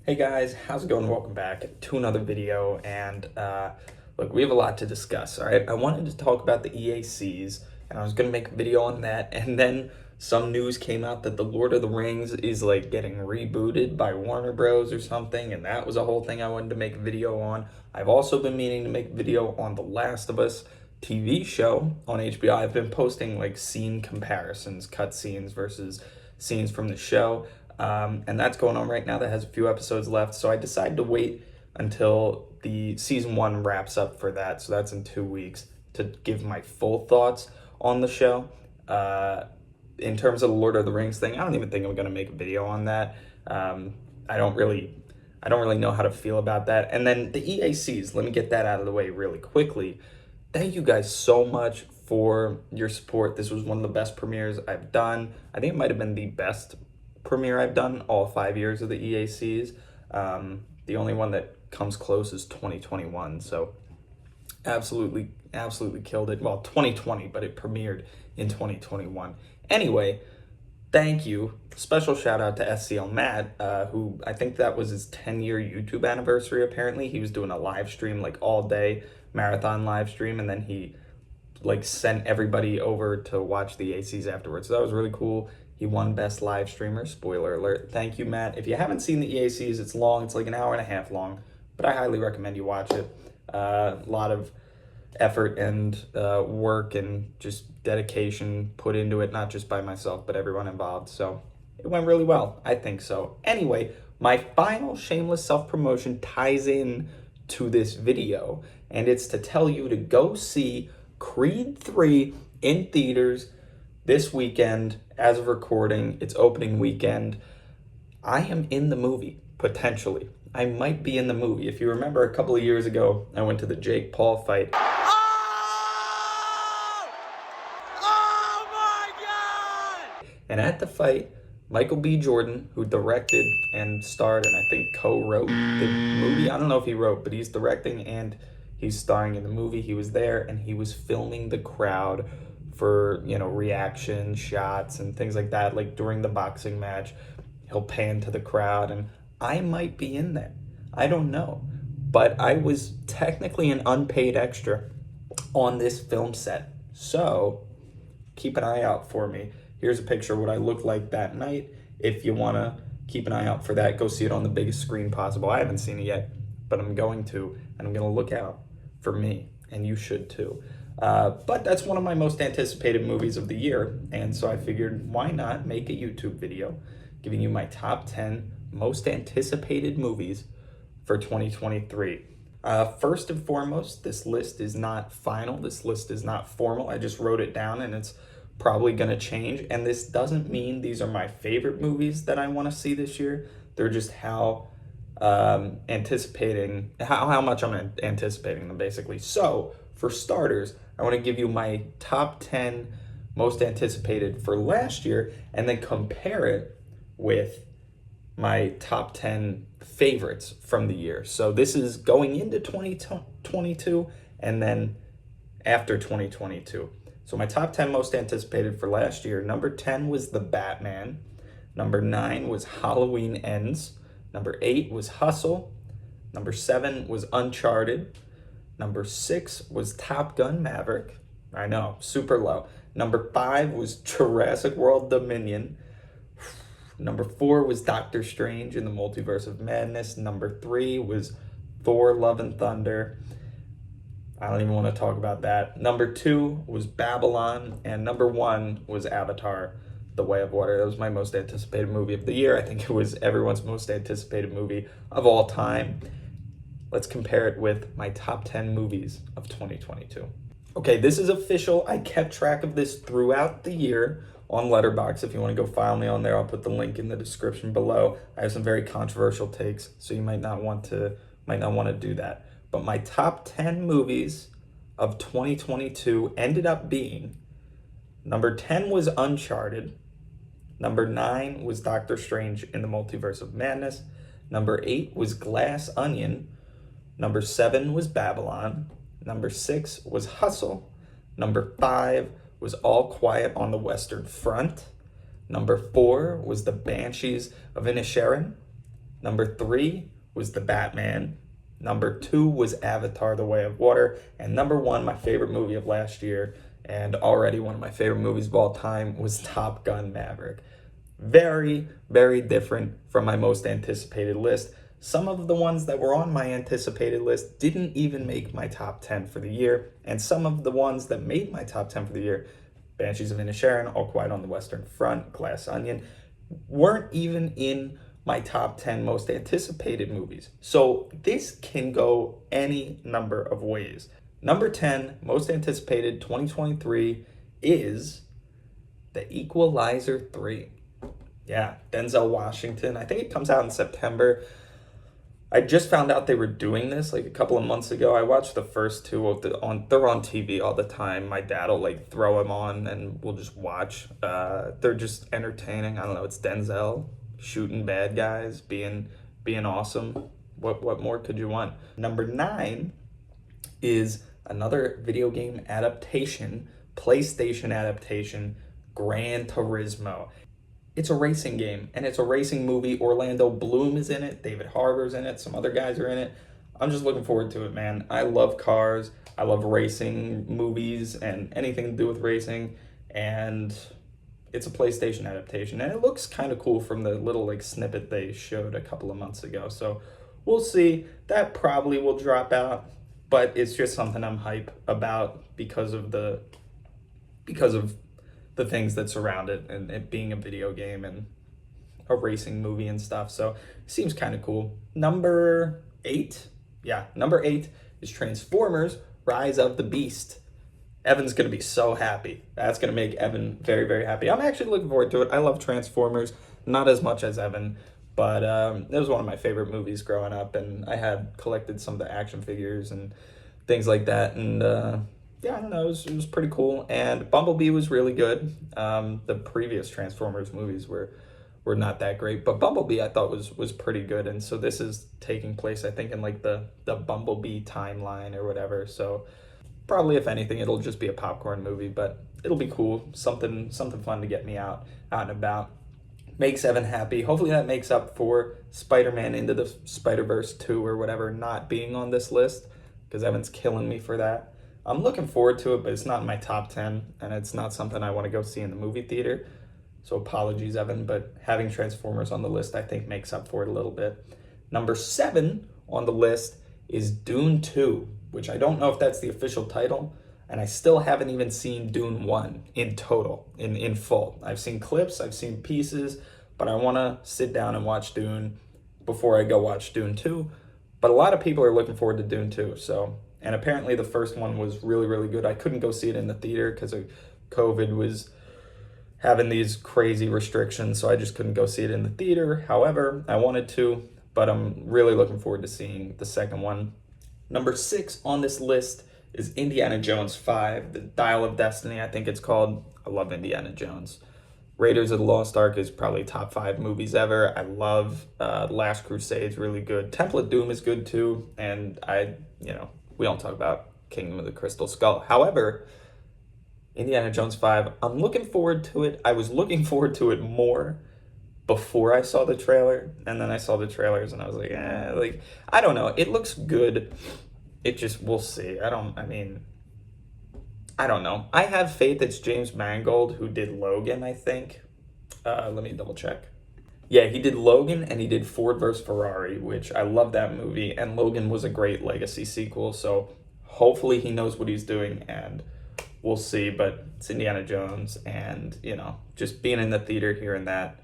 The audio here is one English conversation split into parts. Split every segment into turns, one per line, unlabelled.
Hey guys, how's it going? Welcome back to another video. And look, we have a lot to discuss. All right, I wanted to talk about the EACs, and I was gonna make a video on that. And then some news came out that the Lord of the Rings is like getting rebooted by Warner Bros. Or something, and that was a whole thing I wanted to make a video on. I've also been meaning to make a video on The Last of Us TV show on HBO. I've been posting like scene comparisons, cut scenes versus scenes from the show. And that's going on right now. That has a few episodes left. So I decided to wait until the season 1 wraps up for that. So that's in 2 weeks to give my full thoughts on the show. In terms of the Lord of the Rings thing, I don't even think I'm going to make a video on that. I don't really know how to feel about that. And then the EACs, let me get that out of the way really quickly. Thank you guys so much for your support. This was one of the best premieres I've done. I think it might have been the best premiere I've done all 5 years of the EACs. The only one that comes close is 2021. So absolutely killed it. Well, 2020, but it premiered in 2021. Anyway, thank you. Special shout out to SCL Matt, who I think that was his 10-year YouTube anniversary. Apparently, he was doing a live stream like all day, marathon live stream, and then he like sent everybody over to watch the EACs afterwards. So that was really cool. He won Best Live Streamer. Spoiler alert. Thank you, Matt. If you haven't seen the EACs, it's long. It's like an hour and a half long, but I highly recommend you watch it. A lot of effort and work and just dedication put into it, not just by myself, but everyone involved. So it went really well. I think so. Anyway, my final shameless self-promotion ties in to this video, and it's to tell you to go see Creed 3 in theaters this weekend. As of recording, it's opening weekend. I am in the movie, potentially. I might be in the movie. If you remember a couple of years ago, I went to the Jake Paul fight.
Oh my God!
And at the fight, Michael B. Jordan, who directed and starred and I think co-wrote the movie. I don't know if he wrote, but he's directing and he's starring in the movie. He was there and he was filming the crowd for, reaction shots and things like that. Like during the boxing match, he'll pan to the crowd, and I might be in there. I don't know. But I was technically an unpaid extra on this film set. So keep an eye out for me. Here's a picture of what I looked like that night. If you want to keep an eye out for that, go see it on the biggest screen possible. I haven't seen it yet, but I'm going to, and I'm going to look out for me, and you should too. But that's one of my most anticipated movies of the year, and so I figured, why not make a YouTube video giving you my top 10 most anticipated movies for 2023. First and foremost, this list is not final. This list is not formal. I just wrote it down, and it's probably going to change. And this doesn't mean these are my favorite movies that I want to see this year. They're just how much I'm anticipating them, basically. So for starters, I want to give you my top 10 most anticipated for last year and then compare it with my top 10 favorites from the year. So this is going into 2022 and then after 2022. So my top 10 most anticipated for last year. Number 10 was The Batman. Number 9 was Halloween Ends. Number 8 was Hustle. Number 7 was Uncharted. Number 6 was Top Gun Maverick. I know, super low. Number 5 was Jurassic World Dominion. Number 4 was Doctor Strange in the Multiverse of Madness. Number 3 was Thor Love and Thunder. I don't even want to talk about that. Number 2 was Babylon. And number 1 was Avatar, The Way of Water. That was my most anticipated movie of the year. I think it was everyone's most anticipated movie of all time. Let's compare it with my top 10 movies of 2022. Okay, this is official. I kept track of this throughout the year on Letterboxd. If you want to go file me on there, I'll put the link in the description below. I have some very controversial takes, so you might not want to do that. But my top 10 movies of 2022 ended up being: number 10 was Uncharted. Number 9 was Doctor Strange in the Multiverse of Madness. Number 8 was Glass Onion. Number 7 was Babylon. Number 6 was Hustle. Number 5 was All Quiet on the Western Front. Number 4 was The Banshees of Inisherin. Number 3 was The Batman. Number 2 was Avatar: The Way of Water. And number 1, my favorite movie of last year, and already one of my favorite movies of all time, was Top Gun: Maverick. Very, very different from my most anticipated list. Some of the ones that were on my anticipated list didn't even make my top 10 for the year. And some of the ones that made my top 10 for the year, Banshees of Inisherin, All Quiet on the Western Front, Glass Onion, weren't even in my top 10 most anticipated movies. So this can go any number of ways. Number 10, most anticipated 2023, is The Equalizer 3. Yeah, Denzel Washington. I think it comes out in September. I just found out they were doing this like a couple of months ago. I watched the first two they're on TV all the time. My dad will like throw them on and we'll just watch. They're just entertaining. I don't know. It's Denzel shooting bad guys, being awesome. What more could you want? Number 9 is another video game adaptation, PlayStation adaptation, Gran Turismo. It's a racing game, and it's a racing movie. Orlando Bloom is in it. David Harbour's in it. Some other guys are in it. I'm just looking forward to it, man. I love cars. I love racing movies and anything to do with racing. And it's a PlayStation adaptation. And it looks kind of cool from the little like snippet they showed a couple of months ago. So we'll see. That probably will drop out. But it's just something I'm hype about because of the things that surround it and it being a video game and a racing movie and stuff. So it seems kind of cool. Number 8 is Transformers: Rise of the Beast. Evan's going to be so happy. That's going to make Evan very, very happy. I'm actually looking forward to it. I love Transformers, not as much as Evan, but it was one of my favorite movies growing up, and I had collected some of the action figures and things like that, and yeah, I don't know, it was pretty cool. And Bumblebee was really good. The previous Transformers movies were not that great, but Bumblebee I thought was pretty good. And so this is taking place, I think, in like the Bumblebee timeline or whatever. So probably, if anything, it'll just be a popcorn movie, but it'll be cool. Something fun to get me out and about. Makes Evan happy. Hopefully that makes up for Spider-Man Into the Spider-Verse 2 or whatever not being on this list, because Evan's killing me for that. I'm looking forward to it, but it's not in my top 10, and it's not something I want to go see in the movie theater. So apologies, Evan, but having Transformers on the list, I think, makes up for it a little bit. Number 7 on the list is Dune 2, which I don't know if that's the official title, and I still haven't even seen Dune 1 in total, in full. I've seen clips, I've seen pieces, but I want to sit down and watch Dune before I go watch Dune 2. But a lot of people are looking forward to Dune 2, so... And apparently the first one was really, really good. I couldn't go see it in the theater because COVID was having these crazy restrictions, so I just couldn't go see it in the theater. However, I wanted to, but I'm really looking forward to seeing the second one. Number 6 on this list is Indiana Jones 5, The Dial of Destiny, I think it's called. I love Indiana Jones. Raiders of the Lost Ark is probably top 5 movies ever. I love Last Crusade's really good. Temple of Doom is good too, and we don't talk about Kingdom of the Crystal Skull. However, Indiana Jones 5, I'm looking forward to it. I was looking forward to it more before I saw the trailer, and then I saw the trailers and I was like, I don't know. It looks good. It just, we'll see. I don't know. I have faith it's James Mangold who did Logan, I think. Let me double check. Yeah, he did Logan and he did Ford vs. Ferrari, which I love that movie. And Logan was a great legacy sequel. So hopefully he knows what he's doing and we'll see. But it's Indiana Jones and, just being in the theater, hearing that'll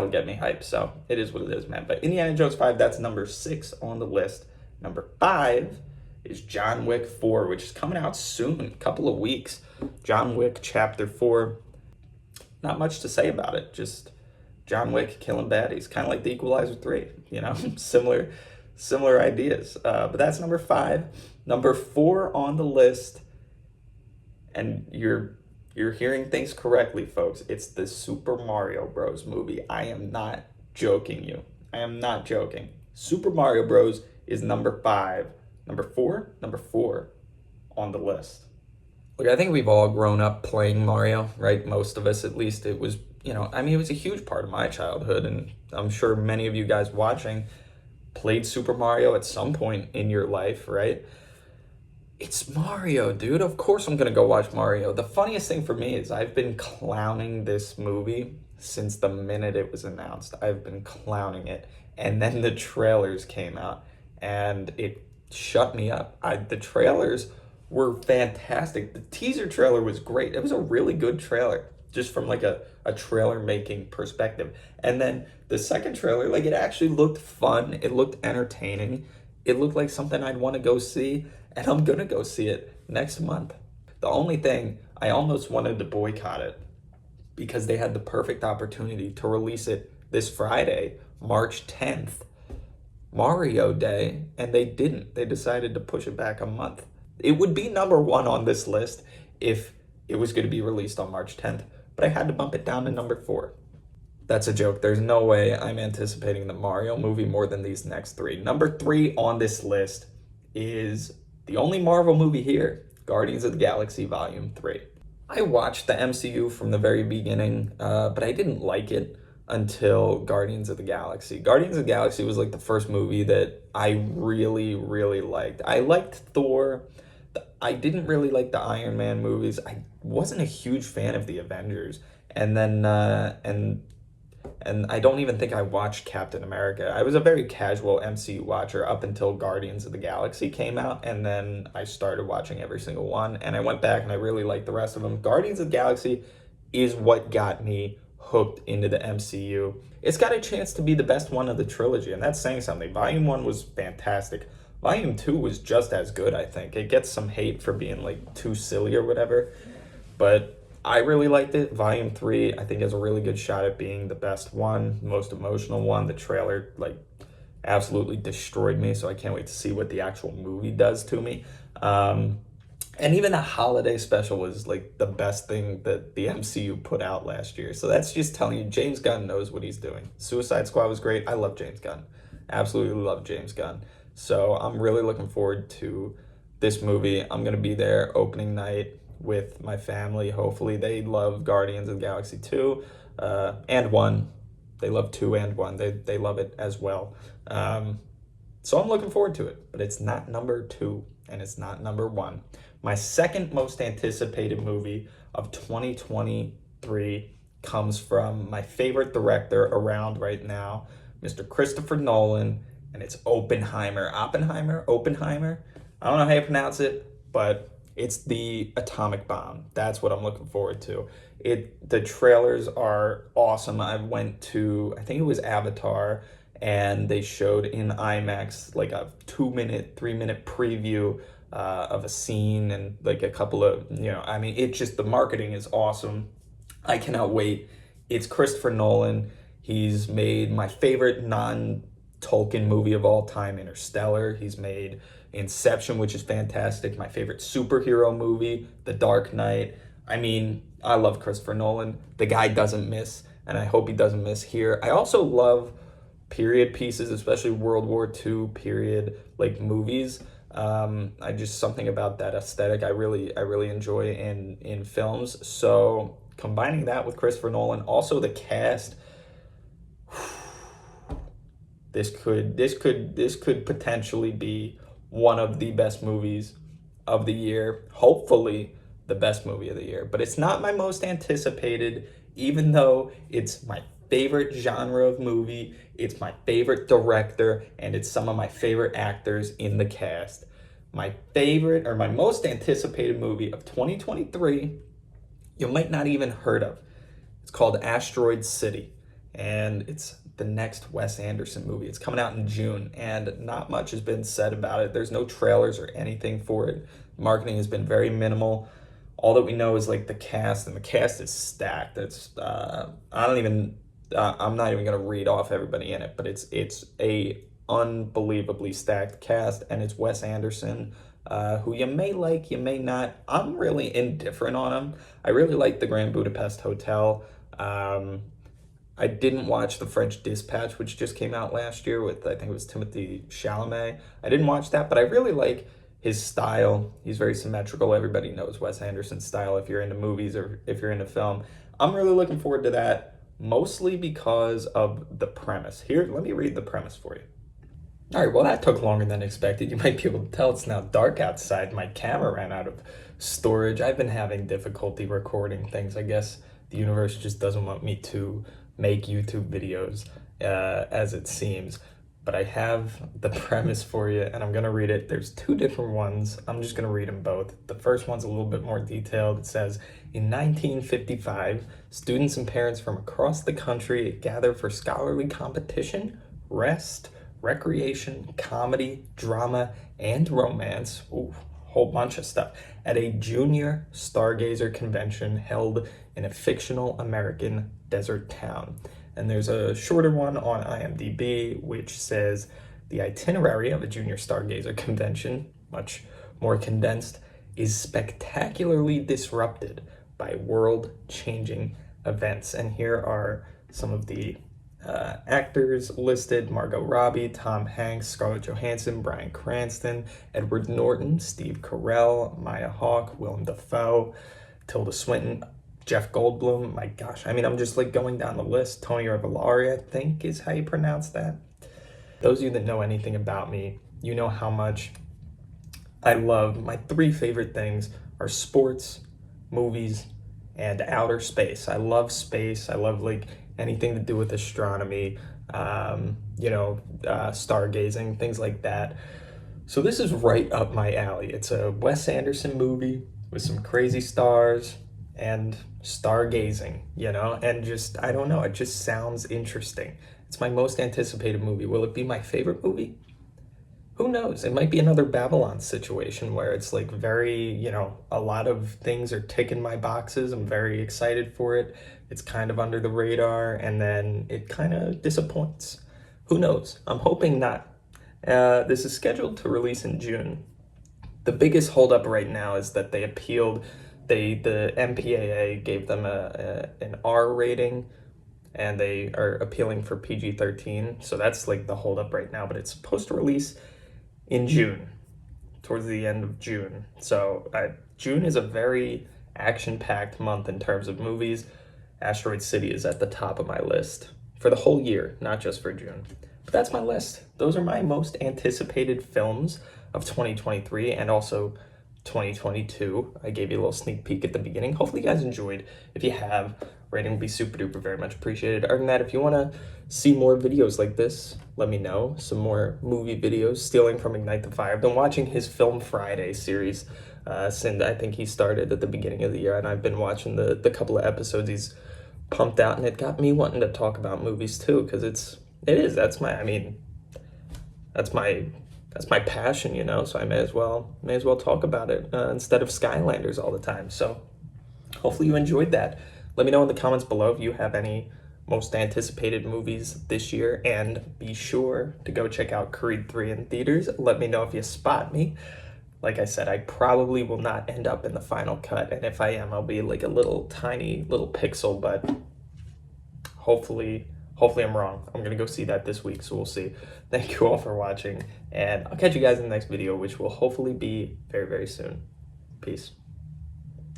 get me hyped. So it is what it is, man. But Indiana Jones 5, that's number 6 on the list. Number 5 is John Wick 4, which is coming out soon, a couple of weeks. John Wick Chapter 4. Not much to say about it. Just John Wick killing baddies, kind of like The Equalizer 3. Similar ideas. But that's number 5. Number 4 on the list, and you're hearing things correctly, folks. It's the Super Mario Bros. Movie. I am not joking you. I am not joking. Super Mario Bros. Is number 5. Number 4 on the list. Look, I think we've all grown up playing Mario, right? Most of us, at least. It was I mean, it was a huge part of my childhood, and I'm sure many of you guys watching played Super Mario at some point in your life, right? It's Mario, dude. Of course I'm gonna go watch Mario. The funniest thing for me is I've been clowning this movie since the minute it was announced. I've been clowning it. And then the trailers came out and it shut me up. The trailers were fantastic. The teaser trailer was great. It was a really good trailer, just from like a trailer making perspective. And then the second trailer, like it actually looked fun. It looked entertaining. It looked like something I'd want to go see, and I'm gonna go see it next month. The only thing, I almost wanted to boycott it because they had the perfect opportunity to release it this Friday, March 10th, Mario Day, and they didn't. They decided to push it back a month. It would be number one on this list if it was going to be released on March 10th, but I had to bump it down to number 4. That's a joke. There's no way I'm anticipating the Mario movie more than these next 3. Number 3 on this list is the only Marvel movie here, Guardians of the Galaxy Volume 3. I watched the MCU from the very beginning, but I didn't like it until Guardians of the Galaxy. Guardians of the Galaxy was like the first movie that I really, really liked. I liked Thor. I didn't really like the Iron Man movies. I wasn't a huge fan of the Avengers. And then, and I don't even think I watched Captain America. I was a very casual MCU watcher up until Guardians of the Galaxy came out, and then I started watching every single one, and I went back and I really liked the rest of them. Guardians of the Galaxy is what got me hooked into the MCU. It's got a chance to be the best one of the trilogy, and that's saying something. Volume 1 was fantastic. Volume 2 was just as good, I think. It gets some hate for being like too silly or whatever, but I really liked it. Volume 3, I think, has a really good shot at being the best one, most emotional one. The trailer, like, absolutely destroyed me, so I can't wait to see what the actual movie does to me. And even the holiday special was, like, the best thing that the MCU put out last year. So that's just telling you James Gunn knows what he's doing. Suicide Squad was great. I love James Gunn. Absolutely love James Gunn. So I'm really looking forward to this movie. I'm going to be there opening night with my family. Hopefully they love Guardians of the Galaxy 2 and 1. They love 2 and 1. They love it as well. So I'm looking forward to it, but it's not number 2 and it's not number 1. My second most anticipated movie of 2023 comes from my favorite director around right now, Mr. Christopher Nolan, and it's Oppenheimer. Oppenheimer? I don't know how you pronounce it, but it's the atomic bomb. That's what I'm looking forward to. The trailers are awesome. I went to, I think it was Avatar, and they showed in IMAX like a 2-minute, 3-minute preview of a scene and like a couple of, I mean, it just, the marketing is awesome. I cannot wait. It's Christopher Nolan. He's made my favorite non-Tolkien movie of all time, Interstellar. He's made Inception, which is fantastic. My favorite superhero movie, The Dark Knight. I mean, I love Christopher Nolan. The guy doesn't miss, and I hope he doesn't miss here. I also love period pieces, especially World War II period like movies. I just, something about that aesthetic I really enjoy in films. So combining that with Christopher Nolan, also the cast, this could potentially be one of the best movies of the year, hopefully the best movie of the year. But it's not my most anticipated, even though it's my favorite genre of movie, it's my favorite director, and it's some of my favorite actors in the cast. My favorite, or my most anticipated movie of 2023, you might not even heard of. It's called Asteroid City, and it's the next Wes Anderson movie. It's coming out in June, and not much has been said about it. There's no trailers or anything for it. Marketing has been very minimal. All that we know is like the cast, and the cast is stacked. It's I'm not even gonna read off everybody in it, but it's a unbelievably stacked cast, and it's Wes Anderson, who you may like, you may not. I'm really indifferent on him. I really like The Grand Budapest Hotel. I didn't watch The French Dispatch, which just came out last year with, I think it was Timothée Chalamet. I didn't watch that, but I really like his style. He's very symmetrical. Everybody knows Wes Anderson's style if you're into movies or if you're into film. I'm really looking forward to that. mostly because of the premise. Here, let me read the premise for you. All right, well, that took longer than expected. You might be able to tell it's now dark outside. My camera ran out of storage. I've been having difficulty recording things. I guess the universe just doesn't want me to make YouTube videos as it seems. But I have the premise for you, and I'm going to read it. There's two different ones. I'm just going to read them both. The first one's a little bit more detailed. It says, in 1955, students and parents from across the country gather for scholarly competition, rest, recreation, comedy, drama, and romance, ooh, whole bunch of stuff, at a junior stargazer convention held in a fictional American desert town. And there's a shorter one on IMDb, which says the itinerary of a junior stargazer convention, much more condensed, is spectacularly disrupted by world-changing events. And here are some of the actors listed: Margot Robbie, Tom Hanks, Scarlett Johansson, Bryan Cranston, Edward Norton, Steve Carell, Maya Hawke, Willem Dafoe, Tilda Swinton, Jeff Goldblum. My gosh, I mean, I'm just like going down the list. Tony Revolori, I think is how you pronounce that. Those of you that know anything about me, you know how much I love. My three favorite things are sports, movies, and outer space. I love space. I love like anything to do with astronomy, stargazing, things like that. So this is right up my alley. It's a Wes Anderson movie with some crazy stars and stargazing, and just, I don't know, it just sounds interesting. It's my most anticipated movie. Will it be my favorite movie? Who knows? It might be another Babylon situation where it's like very, a lot of things are ticking my boxes. I'm very excited for it. It's kind of under the radar, and then it kind of disappoints. Who knows? I'm hoping not. This is scheduled to release in June. The biggest holdup right now is that they appealed. The MPAA gave them an R rating, and they are appealing for PG-13. So that's like the holdup right now, but it's supposed to release in June, towards the end of June. So June is a very action-packed month in terms of movies. Asteroid City is at the top of my list for the whole year, not just for June. But that's my list. Those are my most anticipated films of 2023 and also 2022. I gave you a little sneak peek at the beginning. Hopefully you guys enjoyed. If you have, rating would be super duper very much appreciated. Other than that, if you want to see more videos like this, let me know. Some more movie videos, stealing from Ignite the Fire. I've been watching his Film Friday series since I think he started at the beginning of the year, and I've been watching the couple of episodes he's pumped out, and it got me wanting to talk about movies too, because that's my passion, so I may as well talk about it instead of Skylanders all the time. So hopefully you enjoyed that. Let me know in the comments below if you have any most anticipated movies this year, and be sure to go check out Creed 3 in theaters. Let me know if you spot me. Like I said, I probably will not end up in the final cut, and if I am, I'll be like a little tiny little pixel, but hopefully I'm wrong. I'm gonna go see that this week, so we'll see. Thank you all for watching, and I'll catch you guys in the next video, which will hopefully be very, very soon. Peace.